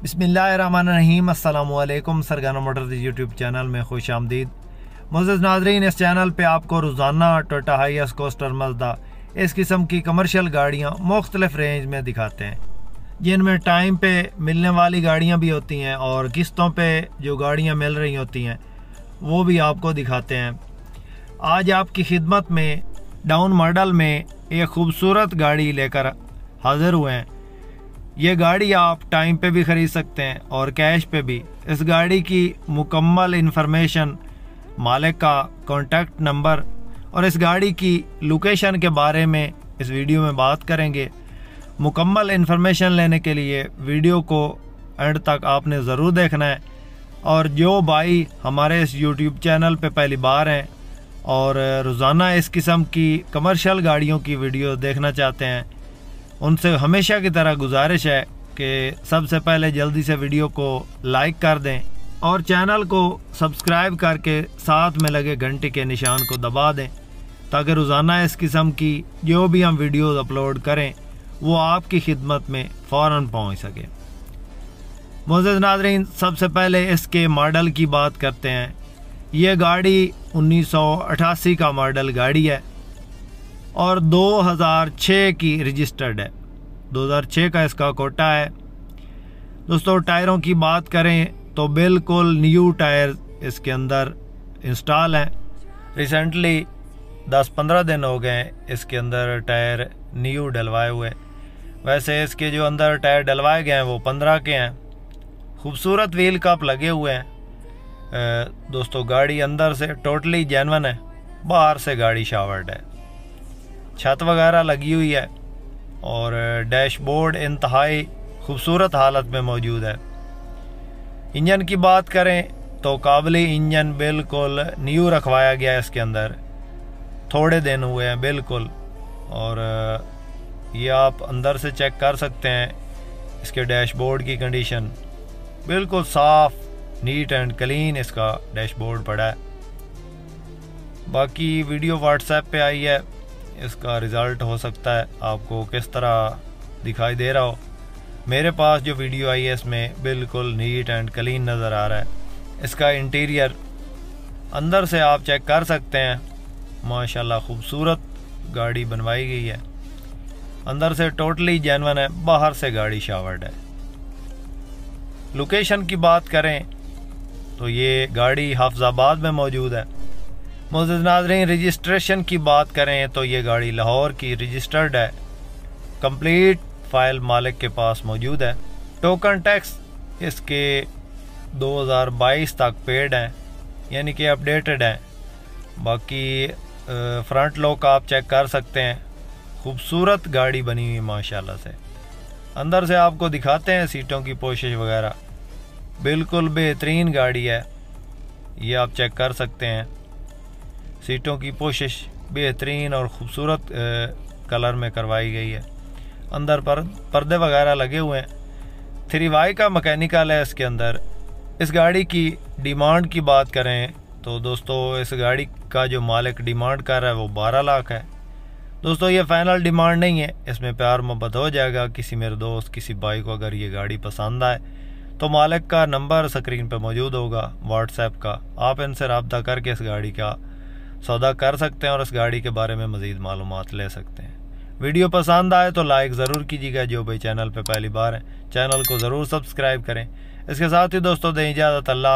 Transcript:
बिस्मिल्लाहिर्रहमानिर्रहीम। अस्सलामुअलैकुम। सरगाना Motors YouTube channel में खुश आमदीद। मुअज़्ज़ज़ नाज़रीन, इस चैनल पे आपको रोज़ाना टोयोटा हाइएस, कोस्टर, मज़दा इस किस्म की कमर्शियल गाड़ियाँ मुख्तलिफ रेंज में दिखाते हैं, जिनमें टाइम पे मिलने वाली गाड़ियाँ भी होती हैं और किस्तों पे जो गाड़ियाँ मिल रही होती हैं वो भी आपको दिखाते हैं। आज आपकी खिदमत में डाउन मॉडल में एक ख़ूबसूरत गाड़ी लेकर हाज़िर हुए हैं। ये गाड़ी आप टाइम पे भी ख़रीद सकते हैं और कैश पे भी। इस गाड़ी की मुकम्मल इन्फॉर्मेशन, मालिक का कॉन्टैक्ट नंबर और इस गाड़ी की लोकेशन के बारे में इस वीडियो में बात करेंगे। मुकम्मल इन्फॉर्मेशन लेने के लिए वीडियो को एंड तक आपने ज़रूर देखना है। और जो भाई हमारे इस यूट्यूब चैनल पे पहली बार हैं और रोज़ाना इस किस्म की कमर्शियल गाड़ियों की वीडियो देखना चाहते हैं, उनसे हमेशा की तरह गुजारिश है कि सबसे पहले जल्दी से वीडियो को लाइक कर दें और चैनल को सब्सक्राइब करके साथ में लगे घंटे के निशान को दबा दें, ताकि रोज़ाना इस किस्म की जो भी हम वीडियोज़ अपलोड करें वो आपकी खिदमत में फ़ौरन पहुंच सके। मुअज़्ज़ज़ नाज़रीन, सबसे पहले इसके मॉडल की बात करते हैं। ये गाड़ी 1988 का मॉडल गाड़ी है और 2006 की रजिस्टर्ड है। 2006 का इसका कोटा है। दोस्तों, टायरों की बात करें तो बिल्कुल न्यू टायर इसके अंदर इंस्टॉल हैं। रिसेंटली 10-15 दिन हो गए इसके अंदर टायर न्यू डलवाए हुए। वैसे इसके जो अंदर टायर डलवाए गए हैं वो 15 के हैं। खूबसूरत व्हील कप लगे हुए हैं। दोस्तों, गाड़ी अंदर से टोटली जेन्युइन है, बाहर से गाड़ी शावर्ड है। छत वगैरह लगी हुई है और डैशबोर्ड इंतहाई खूबसूरत हालत में मौजूद है। इंजन की बात करें तो काबली इंजन बिल्कुल न्यू रखवाया गया है। इसके अंदर थोड़े दिन हुए हैं बिल्कुल, और ये आप अंदर से चेक कर सकते हैं। इसके डैशबोर्ड की कंडीशन बिल्कुल साफ़, नीट एंड क्लीन इसका डैशबोर्ड पड़ा है। बाकी वीडियो व्हाट्सएप पे आई है, इसका रिज़ल्ट हो सकता है आपको किस तरह दिखाई दे रहा हो। मेरे पास जो वीडियो आई है इसमें बिल्कुल नीट एंड क्लीन नज़र आ रहा है। इसका इंटीरियर अंदर से आप चेक कर सकते हैं, माशाल्लाह खूबसूरत गाड़ी बनवाई गई है। अंदर से टोटली जेन्युइन है, बाहर से गाड़ी शावर्ड है। लोकेशन की बात करें तो ये गाड़ी हाफिजाबाद में मौजूद है। मुअज़्ज़ज़ नाज़रीन, रजिस्ट्रेशन की बात करें तो ये गाड़ी लाहौर की रजिस्टर्ड है। कंप्लीट फाइल मालिक के पास मौजूद है। टोकन टैक्स इसके 2022 तक पेड हैं, यानी कि अपडेटेड हैं। बाकी फ्रंट लॉक आप चेक कर सकते हैं। खूबसूरत गाड़ी बनी हुई माशाल्लाह से। अंदर से आपको दिखाते हैं सीटों की पोशिश वगैरह, बिल्कुल बेहतरीन गाड़ी है। ये आप चेक कर सकते हैं। सीटों की पोशिश बेहतरीन और ख़ूबसूरत कलर में करवाई गई है। अंदर पर पर्दे वगैरह लगे हुए हैं। 3Y का मैकेनिकल है इसके अंदर। इस गाड़ी की डिमांड की बात करें तो दोस्तों, इस गाड़ी का जो मालिक डिमांड कर रहा है वो 12 लाख है। दोस्तों, ये फ़ाइनल डिमांड नहीं है, इसमें प्यार मोहब्बत हो जाएगा। किसी मेरे दोस्त, किसी भाई को अगर ये गाड़ी पसंद आए तो मालिक का नंबर स्क्रीन पर मौजूद होगा व्हाट्सएप का, आप इनसे रब्ता करके इस गाड़ी का सौदा कर सकते हैं और इस गाड़ी के बारे में मज़ीद मालूमात ले सकते हैं। वीडियो पसंद आए तो लाइक ज़रूर कीजिएगा। जो भाई चैनल पे पहली बार है, चैनल को ज़रूर सब्सक्राइब करें। इसके साथ ही दोस्तों, दें इजाज़त। अल्लाह।